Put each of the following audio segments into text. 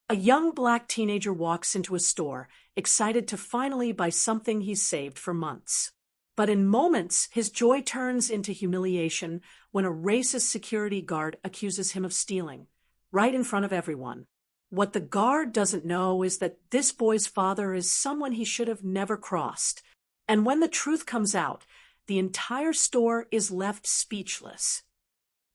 A young black teenager walks into a store, excited to finally buy something he's saved for months. But in moments, his joy turns into humiliation when a racist security guard accuses him of stealing, right in front of everyone. What the guard doesn't know is that this boy's father is someone he should have never crossed. And when the truth comes out, the entire store is left speechless.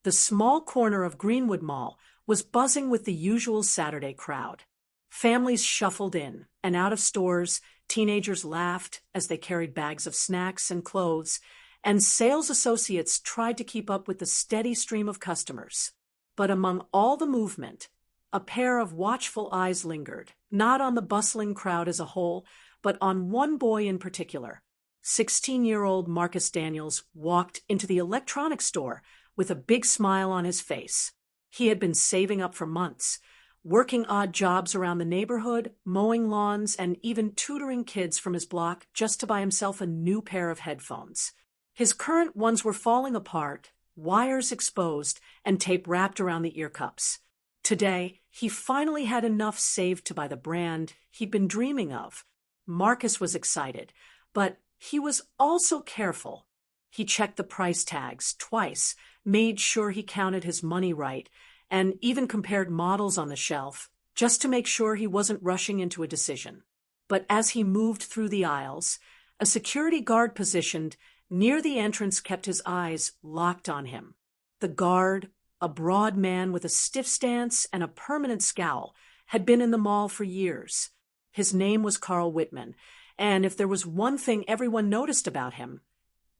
The small corner of Greenwood Mall was buzzing with the usual Saturday crowd. Families shuffled in and out of stores, teenagers laughed as they carried bags of snacks and clothes, and sales associates tried to keep up with the steady stream of customers. But among all the movement, a pair of watchful eyes lingered, not on the bustling crowd as a whole, but on one boy in particular. 16-year-old Marcus Daniels walked into the electronics store with a big smile on his face. He had been saving up for months, working odd jobs around the neighborhood, mowing lawns, and even tutoring kids from his block just to buy himself a new pair of headphones. His current ones were falling apart, wires exposed, and tape wrapped around the ear cups. Today, he finally had enough saved to buy the brand he'd been dreaming of. Marcus was excited, but he was also careful. He checked the price tags twice, made sure he counted his money right, and even compared models on the shelf, just to make sure he wasn't rushing into a decision. But as he moved through the aisles, a security guard positioned near the entrance kept his eyes locked on him. The guard, a broad man with a stiff stance and a permanent scowl, had been in the mall for years. His name was Carl Whitman, and if there was one thing everyone noticed about him,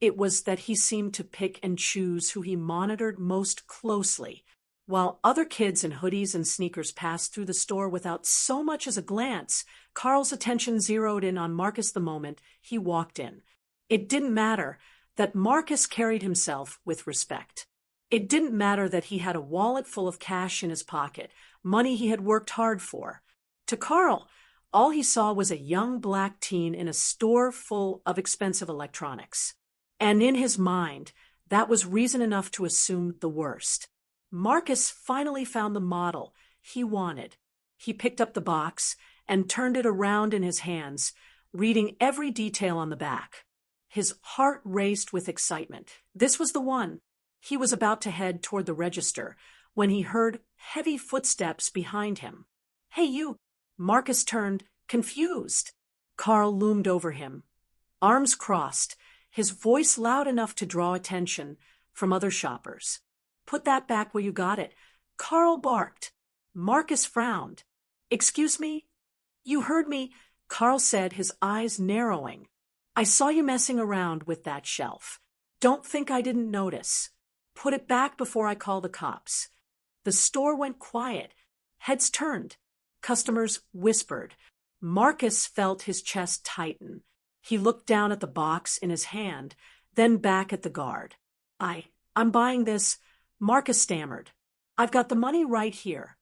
it was that he seemed to pick and choose who he monitored most closely. While other kids in hoodies and sneakers passed through the store without so much as a glance, Carl's attention zeroed in on Marcus the moment he walked in. It didn't matter that Marcus carried himself with respect. It didn't matter that he had a wallet full of cash in his pocket, money he had worked hard for. To Carl, all he saw was a young black teen in a store full of expensive electronics. And in his mind, that was reason enough to assume the worst. Marcus finally found the model he wanted. He picked up the box and turned it around in his hands, reading every detail on the back. His heart raced with excitement. This was the one. He was about to head toward the register when he heard heavy footsteps behind him. "Hey, you!" Marcus turned, confused. Carl loomed over him, arms crossed, his voice loud enough to draw attention from other shoppers. "Put that back where you got it," Carl barked. Marcus frowned. "Excuse me?" "You heard me," Carl said, his eyes narrowing. "I saw you messing around with that shelf. Don't think I didn't notice. Put it back before I call the cops." The store went quiet. Heads turned. Customers whispered. Marcus felt his chest tighten. He looked down at the box in his hand, then back at the guard. I'm buying this," Marcus stammered. "I've got the money right here."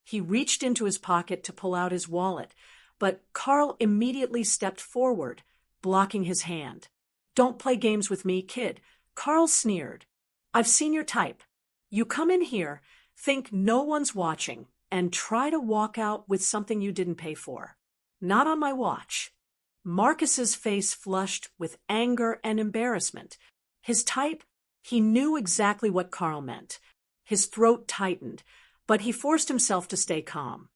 He reached into his pocket to pull out his wallet, but Carl immediately stepped forward, blocking his hand. "Don't play games with me, kid," Carl sneered. "I've seen your type. You come in here, think no one's watching, and try to walk out with something you didn't pay for. Not on my watch." Marcus's face flushed with anger and embarrassment. His type? He knew exactly what Carl meant. His throat tightened, but he forced himself to stay calm.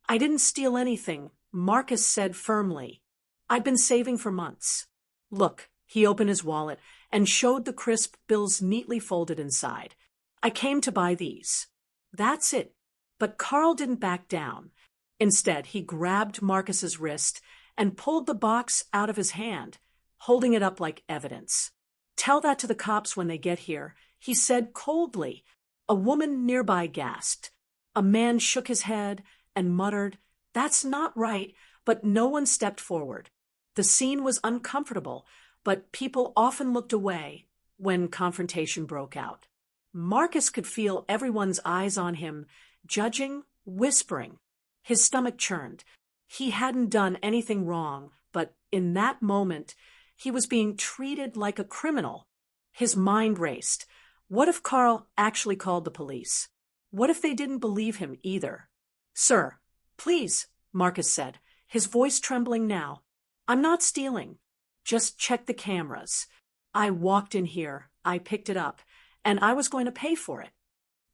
"I didn't steal anything," Marcus said firmly. "I've been saving for months." "Look," he opened his wallet and showed the crisp bills neatly folded inside. "I came to buy these." That's it. But Carl didn't back down. Instead, he grabbed Marcus's wrist and pulled the box out of his hand, holding it up like evidence. "Tell that to the cops when they get here," he said coldly. A woman nearby gasped. A man shook his head and muttered, "That's not right," but no one stepped forward. The scene was uncomfortable, but people often looked away when confrontation broke out. Marcus could feel everyone's eyes on him, judging, whispering. His stomach churned. He hadn't done anything wrong, but in that moment, he was being treated like a criminal. His mind raced. What if Carl actually called the police? What if they didn't believe him either? "Sir," Please, Marcus said, his voice trembling now. I'm not stealing. Just check the cameras. I walked in here, I picked it up, and I was going to pay for it.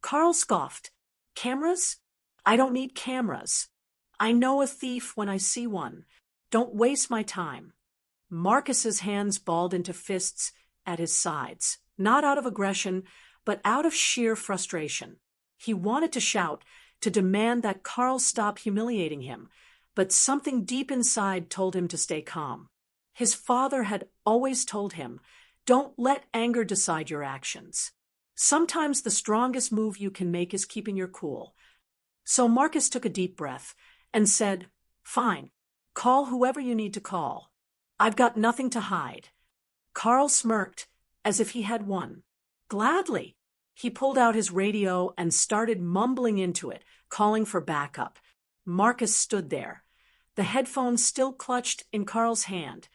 Carl scoffed. Cameras? I don't need cameras. I know a thief when I see one. Don't waste my time. Marcus's hands balled into fists at his sides, not out of aggression, but out of sheer frustration. He wanted to shout, to demand that Carl stop humiliating him, but something deep inside told him to stay calm. His father had always told him, don't let anger decide your actions. Sometimes the strongest move you can make is keeping your cool. So Marcus took a deep breath and said, Fine, call whoever you need to call. I've got nothing to hide. Carl smirked, as if he had won. Gladly. He pulled out his radio and started mumbling into it, calling for backup. Marcus stood there, the headphones still clutched in Carl's hand,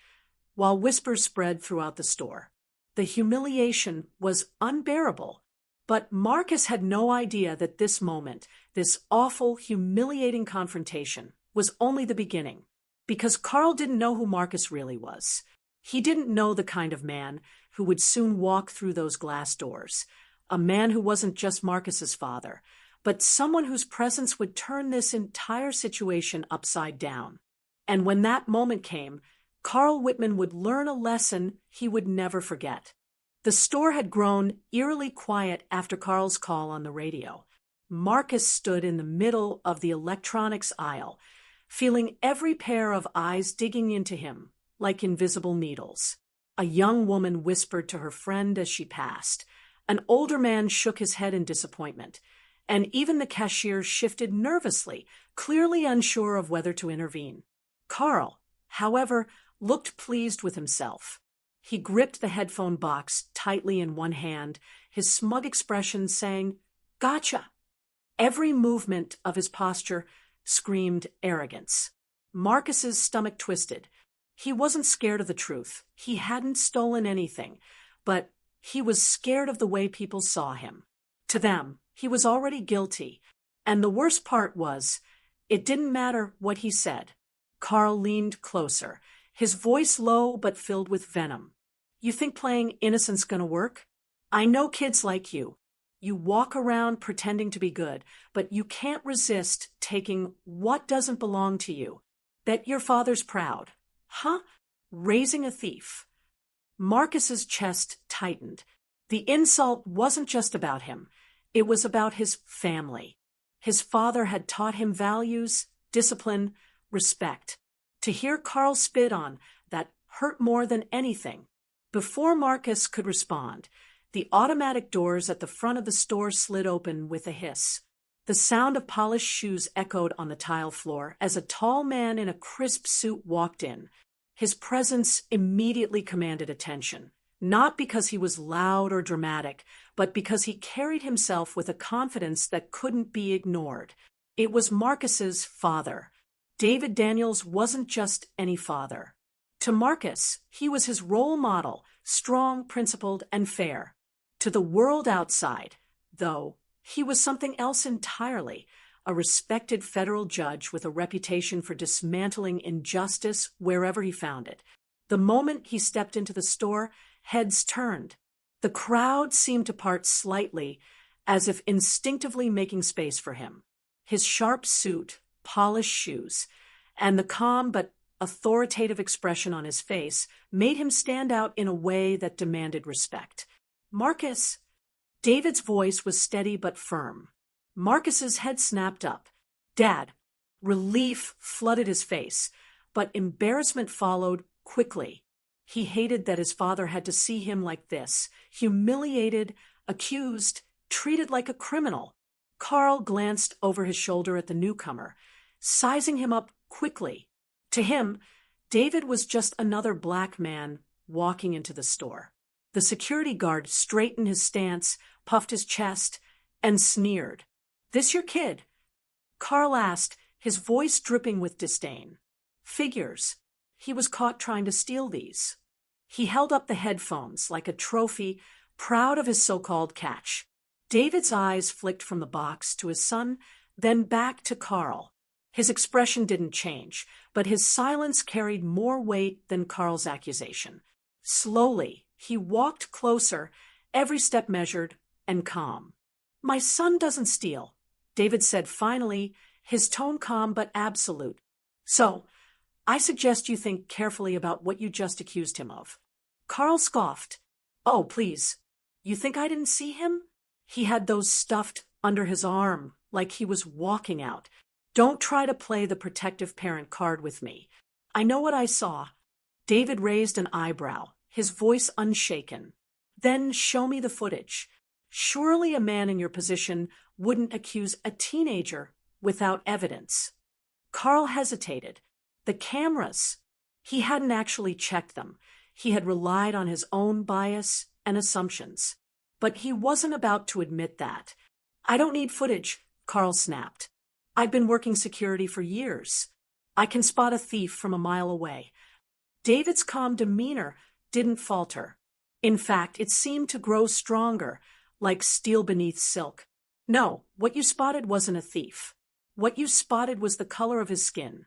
while whispers spread throughout the store. The humiliation was unbearable, but Marcus had no idea that this moment, this awful, humiliating confrontation, was only the beginning, because Carl didn't know who Marcus really was. He didn't know the kind of man who would soon walk through those glass doors, a man who wasn't just Marcus's father, but someone whose presence would turn this entire situation upside down. And when that moment came, Carl Whitman would learn a lesson he would never forget. The store had grown eerily quiet after Carl's call on the radio. Marcus stood in the middle of the electronics aisle, feeling every pair of eyes digging into him like invisible needles. A young woman whispered to her friend as she passed. An older man shook his head in disappointment, and even the cashier shifted nervously, clearly unsure of whether to intervene. Carl, however, looked pleased with himself. He gripped the headphone box tightly in one hand, his smug expression saying, Gotcha! Every movement of his posture screamed arrogance. Marcus's stomach twisted. He wasn't scared of the truth. He hadn't stolen anything, but he was scared of the way people saw him. To them, he was already guilty, and the worst part was, it didn't matter what he said. Carl leaned closer, his voice low but filled with venom. You think playing innocent's gonna work? I know kids like you. You walk around pretending to be good, but you can't resist taking what doesn't belong to you. Bet your father's proud. Huh? Raising a thief. Marcus's chest tightened. The insult wasn't just about him. It was about his family. His father had taught him values, discipline, respect. To hear Carl spit on, that hurt more than anything. Before Marcus could respond, the automatic doors at the front of the store slid open with a hiss. The sound of polished shoes echoed on the tile floor as a tall man in a crisp suit walked in. His presence immediately commanded attention, not because he was loud or dramatic, but because he carried himself with a confidence that couldn't be ignored. It was Marcus's father. David Daniels wasn't just any father. To Marcus, he was his role model, strong, principled, and fair. To the world outside, though, he was something else entirely, a respected federal judge with a reputation for dismantling injustice wherever he found it. The moment he stepped into the store, heads turned. The crowd seemed to part slightly, as if instinctively making space for him. His sharp suit, polished shoes, and the calm but authoritative expression on his face made him stand out in a way that demanded respect. Marcus. David's voice was steady but firm. Marcus's head snapped up. Dad. Relief flooded his face, but embarrassment followed quickly. He hated that his father had to see him like this, humiliated, accused, treated like a criminal. Carl glanced over his shoulder at the newcomer, sizing him up quickly. To him, David was just another black man walking into the store. The security guard straightened his stance, puffed his chest, and sneered. This your kid? Carl asked, his voice dripping with disdain. Figures. He was caught trying to steal these. He held up the headphones like a trophy, proud of his so-called catch. David's eyes flicked from the box to his son, then back to Carl. His expression didn't change, but his silence carried more weight than Carl's accusation. Slowly, he walked closer, every step measured and calm. "My son doesn't steal," David said finally, his tone calm but absolute. "So, I suggest you think carefully about what you just accused him of." Carl scoffed. "Oh, please. You think I didn't see him? He had those stuffed under his arm, like he was walking out. Don't try to play the protective parent card with me. I know what I saw." David raised an eyebrow, his voice unshaken. "Then show me the footage. Surely a man in your position wouldn't accuse a teenager without evidence." Carl hesitated. The cameras. He hadn't actually checked them. He had relied on his own bias and assumptions. But he wasn't about to admit that. "I don't need footage," Carl snapped. "I've been working security for years. I can spot a thief from a mile away." David's calm demeanor didn't falter. In fact, it seemed to grow stronger, like steel beneath silk. "No, what you spotted wasn't a thief. What you spotted was the color of his skin."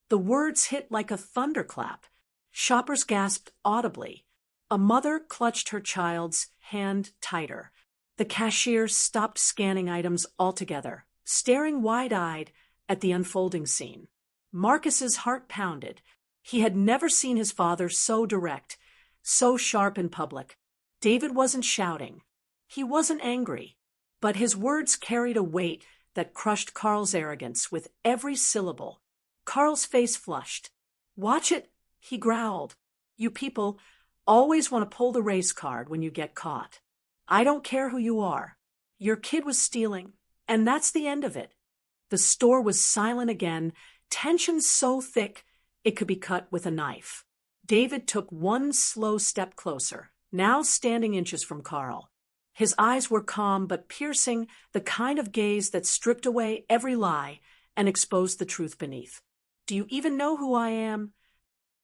The words hit like a thunderclap. Shoppers gasped audibly. A mother clutched her child's hand tighter. The cashier stopped scanning items altogether, staring wide-eyed at the unfolding scene. Marcus's heart pounded. He had never seen his father so direct, so sharp in public. David wasn't shouting. He wasn't angry. But his words carried a weight that crushed Carl's arrogance with every syllable. Carl's face flushed. "Watch it," he growled. "You people always want to pull the race card when you get caught. I don't care who you are. Your kid was stealing, and that's the end of it." The store was silent again, tension so thick it could be cut with a knife. David took one slow step closer, now standing inches from Carl. His eyes were calm but piercing, the kind of gaze that stripped away every lie and exposed the truth beneath. "Do you even know who I am?"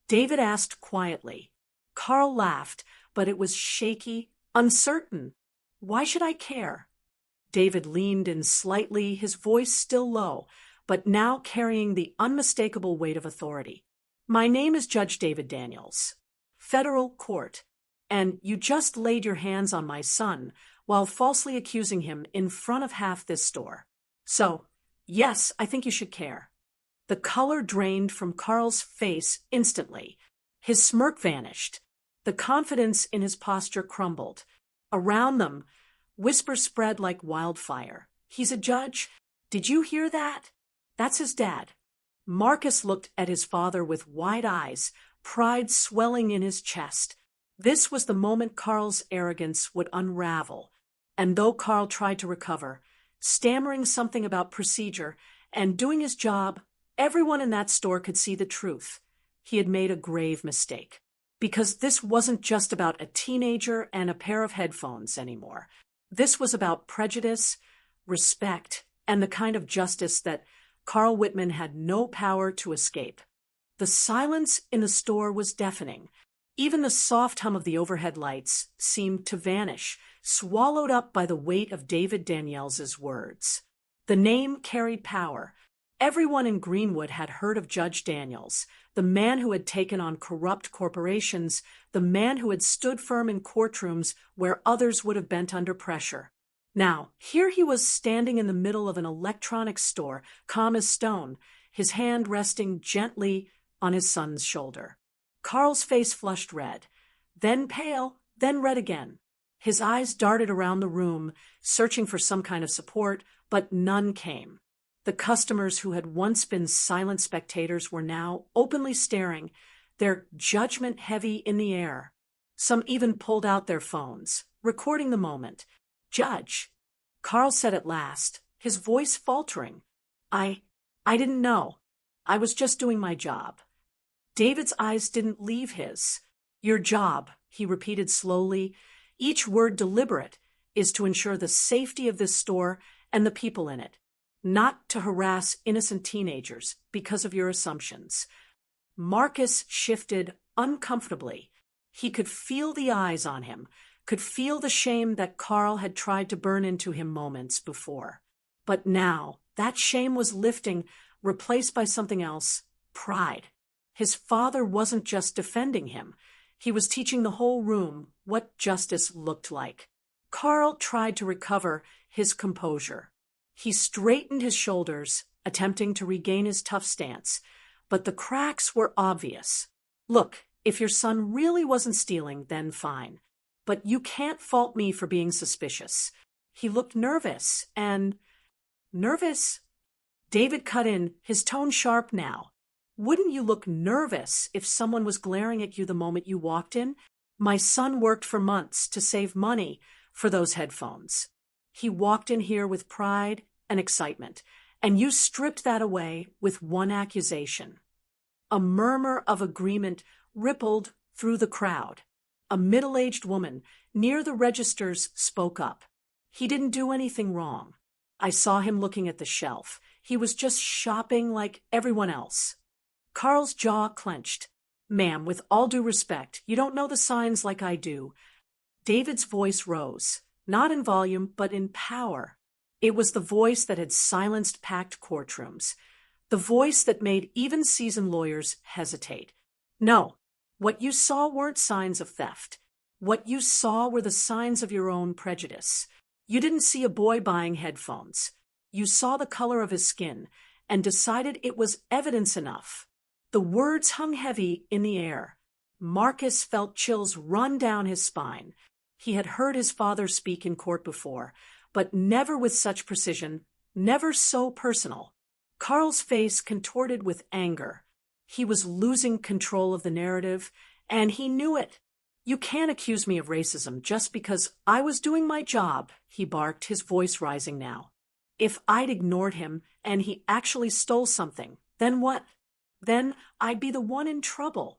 David asked quietly. Carl laughed, but it was shaky, uncertain. "Why should I care?" David leaned in slightly, his voice still low, but now carrying the unmistakable weight of authority. "My name is Judge David Daniels. Federal Court. And you just laid your hands on my son while falsely accusing him in front of half this store. So, yes, I think you should care." The color drained from Carl's face instantly. His smirk vanished. The confidence in his posture crumbled. Around them, whispers spread like wildfire. "He's a judge. Did you hear that? That's his dad." Marcus looked at his father with wide eyes, pride swelling in his chest. This was the moment Carl's arrogance would unravel. And though Carl tried to recover, stammering something about procedure and doing his job, everyone in that store could see the truth. He had made a grave mistake. Because this wasn't just about a teenager and a pair of headphones anymore. This was about prejudice, respect, and the kind of justice that Carl Whitman had no power to escape. The silence in the store was deafening. Even the soft hum of the overhead lights seemed to vanish, swallowed up by the weight of David Daniels's words. The name carried power. Everyone in Greenwood had heard of Judge Daniels, the man who had taken on corrupt corporations, the man who had stood firm in courtrooms where others would have bent under pressure. Now, here he was standing in the middle of an electronics store, calm as stone, his hand resting gently on his son's shoulder. Carl's face flushed red, then pale, then red again. His eyes darted around the room, searching for some kind of support, but none came. The customers who had once been silent spectators were now openly staring, their judgment heavy in the air. Some even pulled out their phones, recording the moment. "Judge," Carl said at last, his voice faltering. I didn't know. I was just doing my job." David's eyes didn't leave his. "Your job," he repeated slowly, each word deliberate, "is to ensure the safety of this store and the people in it. Not to harass innocent teenagers because of your assumptions." Marcus shifted uncomfortably. He could feel the eyes on him, could feel the shame that Carl had tried to burn into him moments before. But now, that shame was lifting replaced by something else: pride. His father wasn't just defending him. He was teaching the whole room what justice looked like. Carl tried to recover his composure. He straightened his shoulders, attempting to regain his tough stance, but the cracks were obvious. Look, if your son really wasn't stealing, then fine. But you can't fault me for being suspicious. He looked nervous, and… Nervous? David cut in, his tone sharp now. Wouldn't you look nervous if someone was glaring at you the moment you walked in? My son worked for months to save money for those headphones. He walked in here with pride and excitement, and you stripped that away with one accusation. A murmur of agreement rippled through the crowd. A middle-aged woman near the registers spoke up. He didn't do anything wrong. I saw him looking at the shelf. He was just shopping like everyone else. Carl's jaw clenched. Ma'am, with all due respect, you don't know the signs like I do. David's voice rose, not in volume, but in power. It was the voice that had silenced packed courtrooms, the voice that made even seasoned lawyers hesitate. No, what you saw weren't signs of theft. What you saw were the signs of your own prejudice. You didn't see a boy buying headphones. You saw the color of his skin and decided it was evidence enough. The words hung heavy in the air. Marcus felt chills run down his spine. He had heard his father speak in court before, but never with such precision, never so personal. Carl's face contorted with anger. He was losing control of the narrative, and he knew it. You can't accuse me of racism just because I was doing my job, he barked, his voice rising now. If I'd ignored him and he actually stole something, then what? Then I'd be the one in trouble.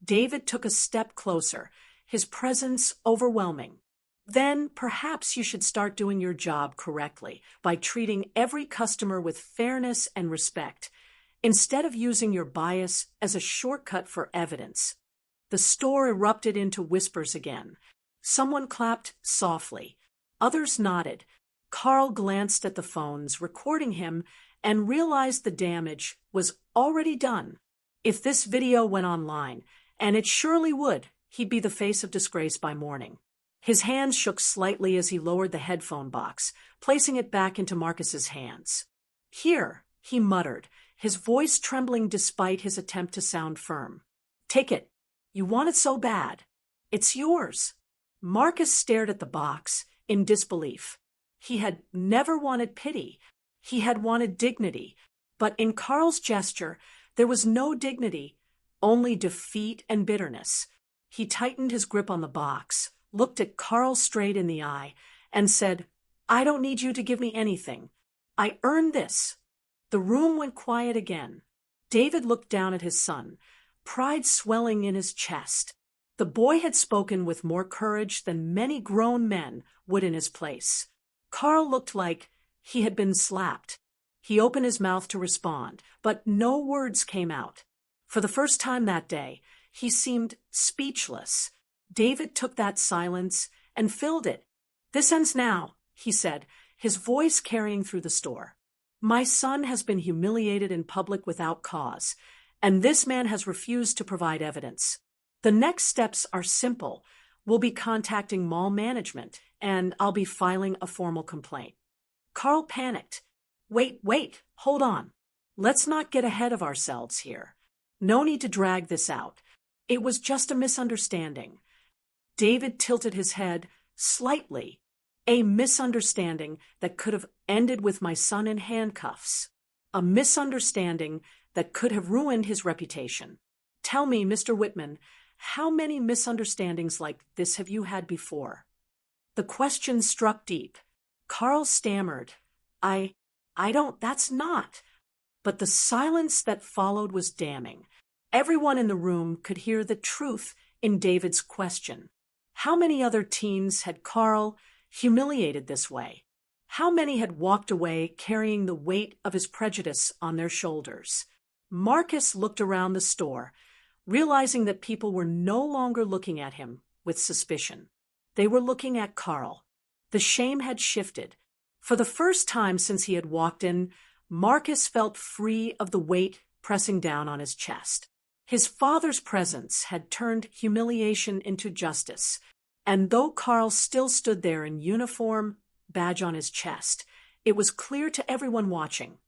David took a step closer, his presence overwhelming. Then perhaps you should start doing your job correctly by treating every customer with fairness and respect, instead of using your bias as a shortcut for evidence. The store erupted into whispers again. Someone clapped softly. Others nodded. Carl glanced at the phones recording him and realized the damage was already done. If this video went online, and it surely would, he'd be the face of disgrace by morning. His hands shook slightly as he lowered the headphone box, placing it back into Marcus's hands. Here, he muttered, his voice trembling despite his attempt to sound firm. Take it. You want it so bad. It's yours. Marcus stared at the box in disbelief. He had never wanted pity. He had wanted dignity. But in Carl's gesture, there was no dignity, only defeat and bitterness. He tightened his grip on the box, looked at Carl straight in the eye, and said, I don't need you to give me anything. I earned this. The room went quiet again. David looked down at his son, pride swelling in his chest. The boy had spoken with more courage than many grown men would in his place. Carl looked like he had been slapped. He opened his mouth to respond, but no words came out. For the first time that day, he seemed speechless. David took that silence and filled it. This ends now, he said, his voice carrying through the store. My son has been humiliated in public without cause, and this man has refused to provide evidence. The next steps are simple. We'll be contacting mall management, and I'll be filing a formal complaint. Carl panicked. Wait, hold on. Let's not get ahead of ourselves here. No need to drag this out. It was just a misunderstanding. David tilted his head slightly. A misunderstanding that could have ended with my son in handcuffs. A misunderstanding that could have ruined his reputation. Tell me, Mr. Whitman, how many misunderstandings like this have you had before? The question struck deep. Carl stammered. I don't, that's not. But the silence that followed was damning. Everyone in the room could hear the truth in David's question. How many other teens had Carl humiliated this way? How many had walked away carrying the weight of his prejudice on their shoulders? Marcus looked around the store, realizing that people were no longer looking at him with suspicion. They were looking at Carl. The shame had shifted. For the first time since he had walked in, Marcus felt free of the weight pressing down on his chest. His father's presence had turned humiliation into justice, and though Carl still stood there in uniform, badge on his chest, it was clear to everyone watching.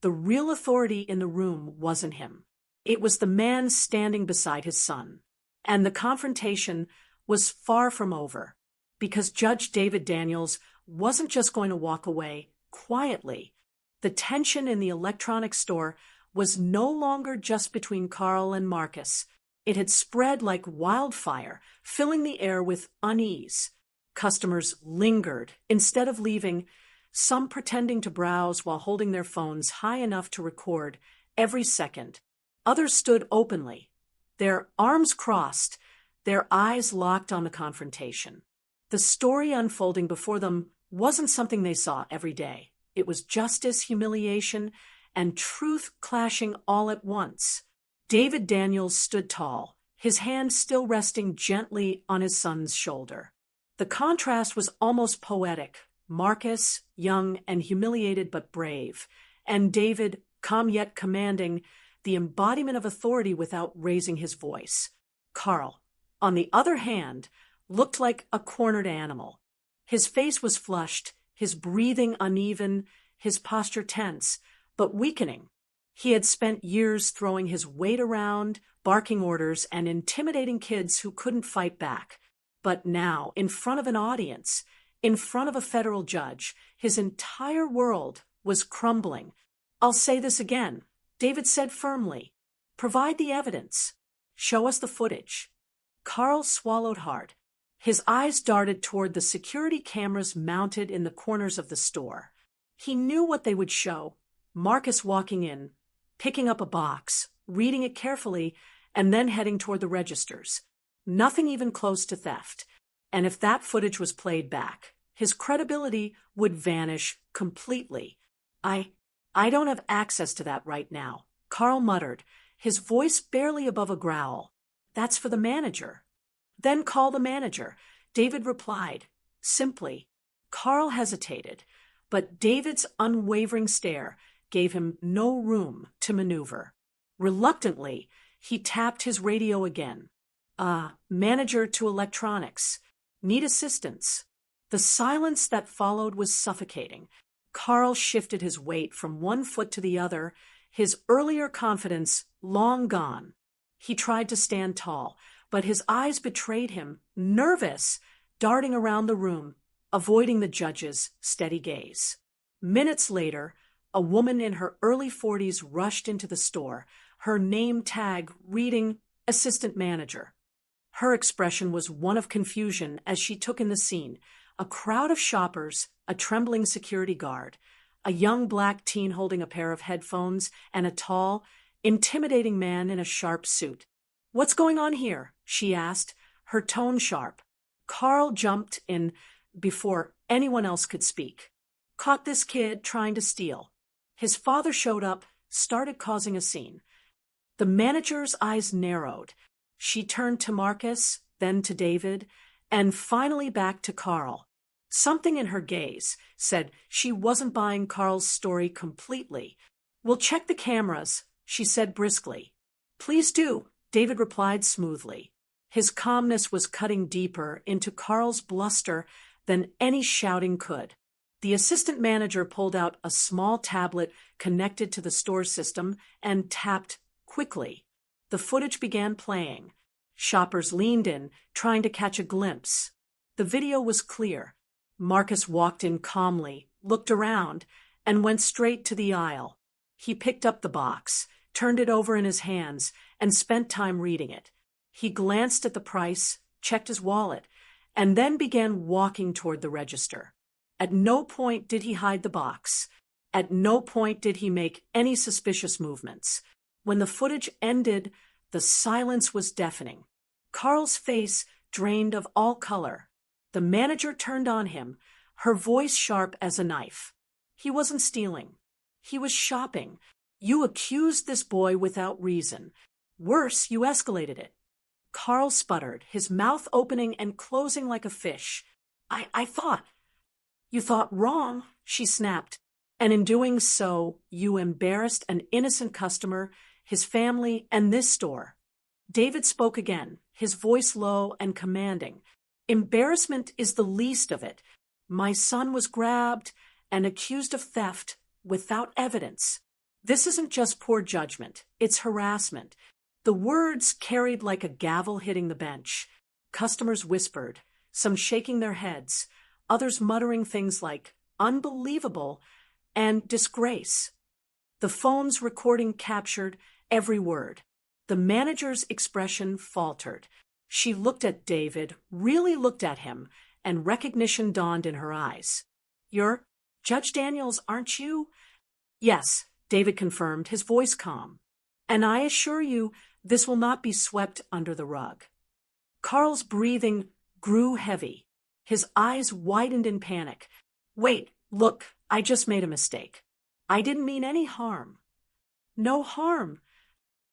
The real authority in the room wasn't him. It was the man standing beside his son. And the confrontation was far from over, because Judge David Daniels wasn't just going to walk away quietly. The tension in the electronics store was no longer just between Carl and Marcus. It had spread like wildfire, filling the air with unease. Customers lingered instead of leaving, some pretending to browse while holding their phones high enough to record every second. Others stood openly, their arms crossed, their eyes locked on the confrontation. The story unfolding before them wasn't something they saw every day. It was justice, humiliation, and truth clashing all at once. David Daniels stood tall, his hand still resting gently on his son's shoulder. The contrast was almost poetic. Marcus, young and humiliated but brave, and David, calm yet commanding, the embodiment of authority without raising his voice. Carl, on the other hand, looked like a cornered animal. His face was flushed, his breathing uneven, his posture tense, but weakening. He had spent years throwing his weight around, barking orders, and intimidating kids who couldn't fight back. But now, in front of an audience, in front of a federal judge, his entire world was crumbling. "I'll say this again," David said firmly. "Provide the evidence. Show us the footage." Carl swallowed hard. His eyes darted toward the security cameras mounted in the corners of the store. He knew what they would show. Marcus walking in, picking up a box, reading it carefully, and then heading toward the registers. Nothing even close to theft. And if that footage was played back, his credibility would vanish completely. I don't have access to that right now," Carl muttered, his voice barely above a growl. "That's for the manager." "Then call the manager," David replied, simply. Carl hesitated, but David's unwavering stare gave him no room to maneuver. Reluctantly, he tapped his radio again. Manager to electronics. Need assistance." The silence that followed was suffocating. Carl shifted his weight from one foot to the other, his earlier confidence long gone. He tried to stand tall, but his eyes betrayed him, nervous, darting around the room, avoiding the judge's steady gaze. Minutes later, a woman in her early 40s rushed into the store, her name tag reading assistant manager. Her expression was one of confusion as she took in the scene. A crowd of shoppers, a trembling security guard, a young black teen holding a pair of headphones, and a tall, intimidating man in a sharp suit. "What's going on here?" she asked, her tone sharp. Carl jumped in before anyone else could speak. "Caught this kid trying to steal." His father showed up, started causing a scene. The manager's eyes narrowed. She turned to Marcus, then to David, and finally back to Carl. Something in her gaze said she wasn't buying Carl's story completely. "We'll check the cameras," she said briskly. "Please do," David replied smoothly. His calmness was cutting deeper into Carl's bluster than any shouting could. The assistant manager pulled out a small tablet connected to the store system and tapped quickly. The footage began playing. Shoppers leaned in, trying to catch a glimpse. The video was clear. Marcus walked in calmly, looked around, and went straight to the aisle. He picked up the box, turned it over in his hands, and spent time reading it. He glanced at the price, checked his wallet, and then began walking toward the register. At no point did he hide the box. At no point did he make any suspicious movements. When the footage ended, the silence was deafening. Carl's face drained of all color. The manager turned on him, her voice sharp as a knife. "He wasn't stealing. He was shopping. You accused this boy without reason. Worse, you escalated it." Carl sputtered, his mouth opening and closing like a fish. I thought." "You thought wrong," she snapped. And in doing so, you embarrassed an innocent customer, his family, and this store. David spoke again, his voice low and commanding. Embarrassment is the least of it. My son was grabbed and accused of theft without evidence. This isn't just poor judgment, it's harassment. The words carried like a gavel hitting the bench. Customers whispered, some shaking their heads, others muttering things like unbelievable and disgrace. The phone's recording captured every word. The manager's expression faltered. She looked at David, really looked at him, and recognition dawned in her eyes. You're Judge Daniels, aren't you? Yes, David confirmed, his voice calm. And I assure you, this will not be swept under the rug. Carl's breathing grew heavy. His eyes widened in panic. Wait, look, I just made a mistake. I didn't mean any harm. No harm.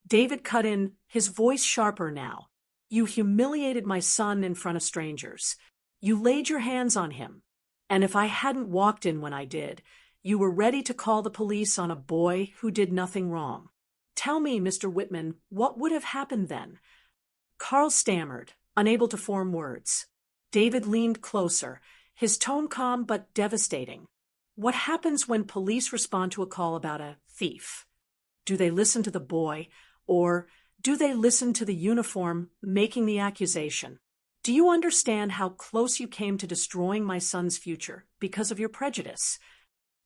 David cut in, his voice sharper now. You humiliated my son in front of strangers. You laid your hands on him. And if I hadn't walked in when I did, you were ready to call the police on a boy who did nothing wrong. Tell me, Mr. Whitman, what would have happened then? Carl stammered, unable to form words. David leaned closer, his tone calm but devastating. What happens when police respond to a call about a thief? Do they listen to the boy, or do they listen to the uniform making the accusation? Do you understand how close you came to destroying my son's future because of your prejudice?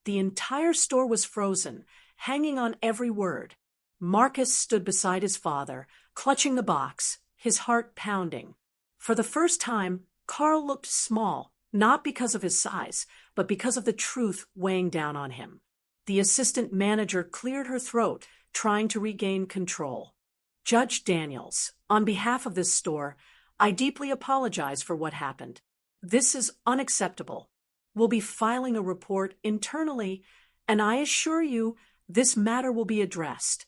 The entire store was frozen, hanging on every word. Marcus stood beside his father, clutching the box, his heart pounding. For the first time, Carl looked small, not because of his size, but because of the truth weighing down on him. The assistant manager cleared her throat, trying to regain control. Judge Daniels, on behalf of this store, I deeply apologize for what happened. This is unacceptable. We'll be filing a report internally, and I assure you this matter will be addressed.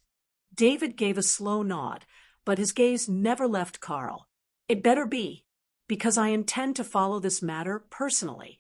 David gave a slow nod, but his gaze never left Carl. It better be, because I intend to follow this matter personally.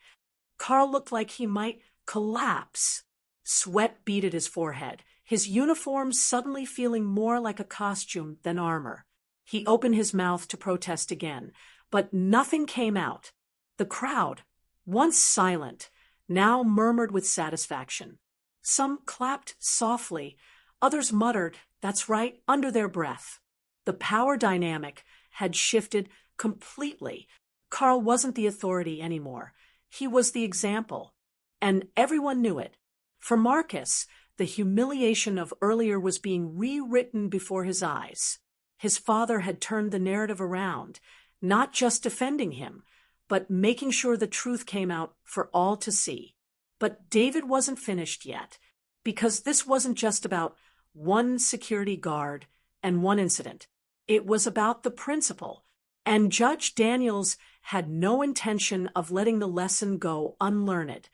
Carl looked like he might collapse. Sweat beaded his forehead, his uniform suddenly feeling more like a costume than armor. He opened his mouth to protest again, but nothing came out. The crowd, once silent, now murmured with satisfaction. Some clapped softly, others muttered, "That's right," under their breath. The power dynamic had shifted completely. Carl wasn't the authority anymore. He was the example. And everyone knew it. For Marcus, the humiliation of earlier was being rewritten before his eyes. His father had turned the narrative around, not just defending him, but making sure the truth came out for all to see. But David wasn't finished yet, because this wasn't just about one security guard and one incident. It was about the principle, and Judge Daniels had no intention of letting the lesson go unlearned.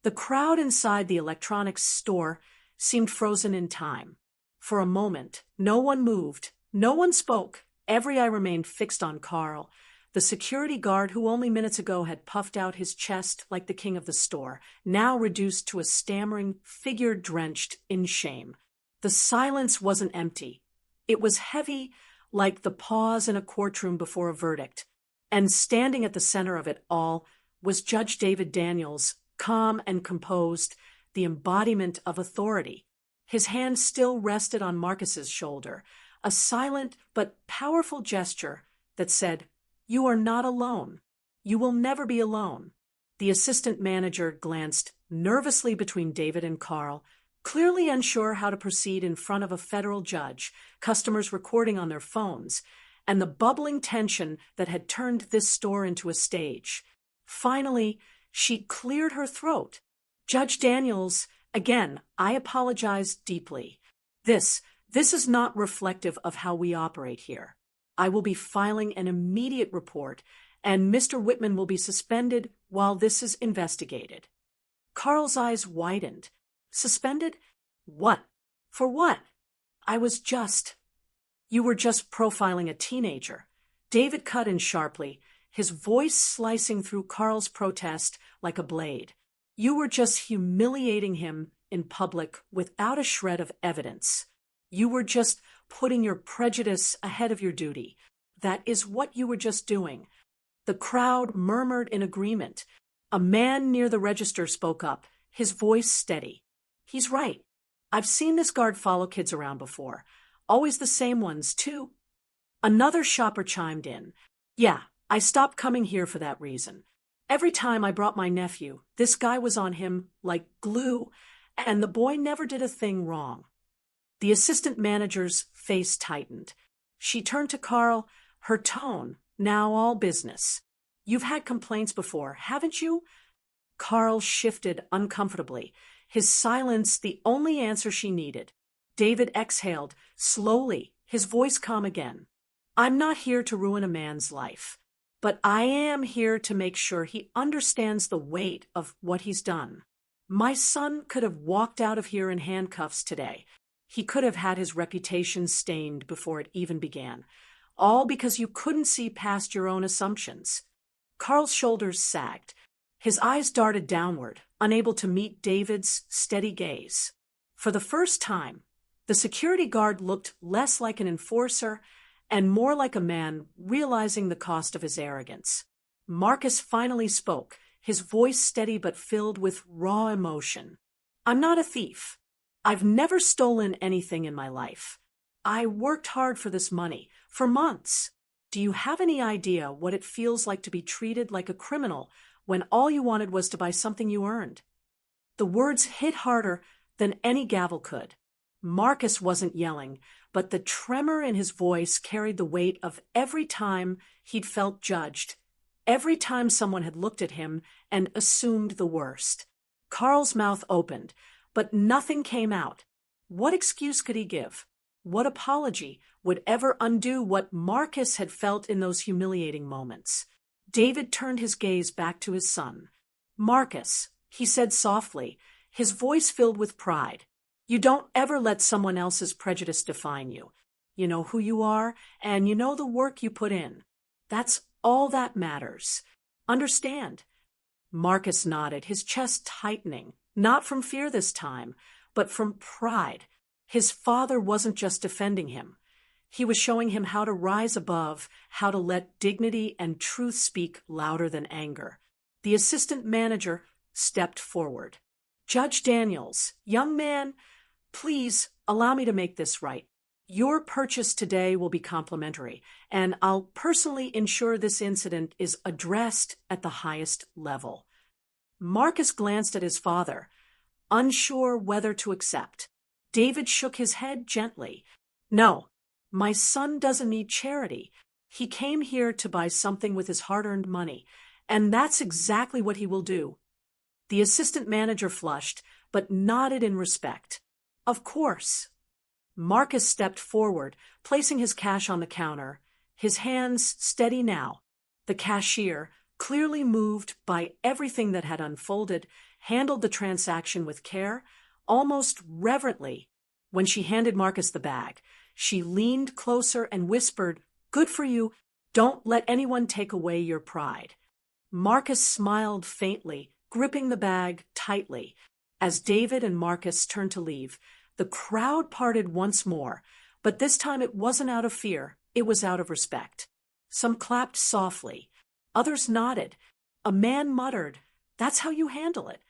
The crowd inside the electronics store seemed frozen in time. For a moment, no one moved, no one spoke. Every eye remained fixed on Carl, the security guard who only minutes ago had puffed out his chest like the king of the store, now reduced to a stammering figure drenched in shame. The silence wasn't empty. It was heavy, like the pause in a courtroom before a verdict. And standing at the center of it all was Judge David Daniels, calm and composed, the embodiment of authority. His hand still rested on Marcus's shoulder, a silent but powerful gesture that said, "You are not alone. You will never be alone." The assistant manager glanced nervously between David and Carl, clearly unsure how to proceed in front of a federal judge, customers recording on their phones, and the bubbling tension that had turned this store into a stage. Finally, she cleared her throat. "Judge Daniels, again, I apologize deeply. This is not reflective of how we operate here. I will be filing an immediate report, and Mr. Whitman will be suspended while this is investigated." Carl's eyes widened. Suspended? What? For what? You were just profiling a teenager. David cut in sharply, his voice slicing through Carl's protest like a blade. You were just humiliating him in public without a shred of evidence. You were just putting your prejudice ahead of your duty. That is what you were just doing. The crowd murmured in agreement. A man near the register spoke up, his voice steady. He's right. I've seen this guard follow kids around before. Always the same ones, too. Another shopper chimed in. Yeah, I stopped coming here for that reason. Every time I brought my nephew, this guy was on him like glue, and the boy never did a thing wrong. The assistant manager's face tightened. She turned to Carl, her tone now all business. You've had complaints before, haven't you? Carl shifted uncomfortably, his silence the only answer she needed. David exhaled, slowly, his voice calm again. I'm not here to ruin a man's life, but I am here to make sure he understands the weight of what he's done. My son could have walked out of here in handcuffs today. He could have had his reputation stained before it even began, all because you couldn't see past your own assumptions. Carl's shoulders sagged. His eyes darted downward, unable to meet David's steady gaze. For the first time, the security guard looked less like an enforcer and more like a man realizing the cost of his arrogance. Marcus finally spoke, his voice steady but filled with raw emotion. I'm not a thief. I've never stolen anything in my life. I worked hard for this money, for months. Do you have any idea what it feels like to be treated like a criminal when all you wanted was to buy something you earned? The words hit harder than any gavel could. Marcus wasn't yelling, but the tremor in his voice carried the weight of every time he'd felt judged, every time someone had looked at him and assumed the worst. Carl's mouth opened, but nothing came out. What excuse could he give? What apology would ever undo what Marcus had felt in those humiliating moments? David turned his gaze back to his son. Marcus, he said softly, his voice filled with pride. You don't ever let someone else's prejudice define you. You know who you are, and you know the work you put in. That's all that matters. Understand? Marcus nodded, his chest tightening, not from fear this time, but from pride. His father wasn't just defending him. He was showing him how to rise above, how to let dignity and truth speak louder than anger. The assistant manager stepped forward. Judge Daniels, young man, please allow me to make this right. Your purchase today will be complimentary, and I'll personally ensure this incident is addressed at the highest level. Marcus glanced at his father, unsure whether to accept. David shook his head gently. No, my son doesn't need charity. He came here to buy something with his hard-earned money, and that's exactly what he will do. The assistant manager flushed, but nodded in respect. Of course. Marcus stepped forward, placing his cash on the counter, his hands steady now. The cashier, clearly moved by everything that had unfolded, handled the transaction with care, almost reverently. When she handed Marcus the bag, she leaned closer and whispered, "Good for you. Don't let anyone take away your pride." Marcus smiled faintly, gripping the bag tightly. As David and Marcus turned to leave, the crowd parted once more, but this time it wasn't out of fear, it was out of respect. Some clapped softly. Others nodded. A man muttered, "That's how you handle it."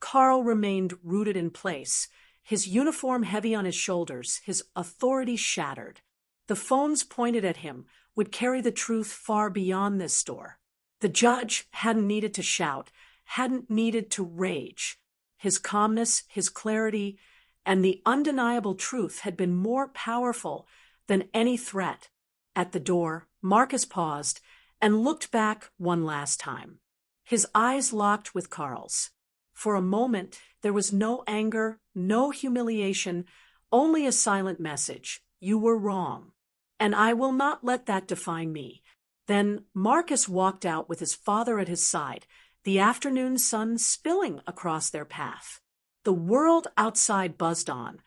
Carl remained rooted in place, his uniform heavy on his shoulders, his authority shattered. The phones pointed at him would carry the truth far beyond this store. The judge hadn't needed to shout, hadn't needed to rage. His calmness, his clarity, and the undeniable truth had been more powerful than any threat. At the door, Marcus paused and looked back one last time. His eyes locked with Carl's. For a moment, there was no anger, no humiliation, only a silent message. You were wrong, and I will not let that define me. Then Marcus walked out with his father at his side, the afternoon sun spilling across their path. The world outside buzzed on,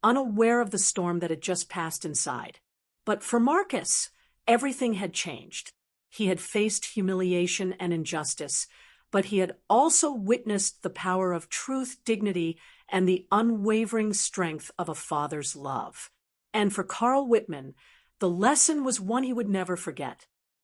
unaware of the storm that had just passed inside. But for Marcus, everything had changed. He had faced humiliation and injustice, but he had also witnessed the power of truth, dignity, and the unwavering strength of a father's love. And for Carl Whitman, the lesson was one he would never forget.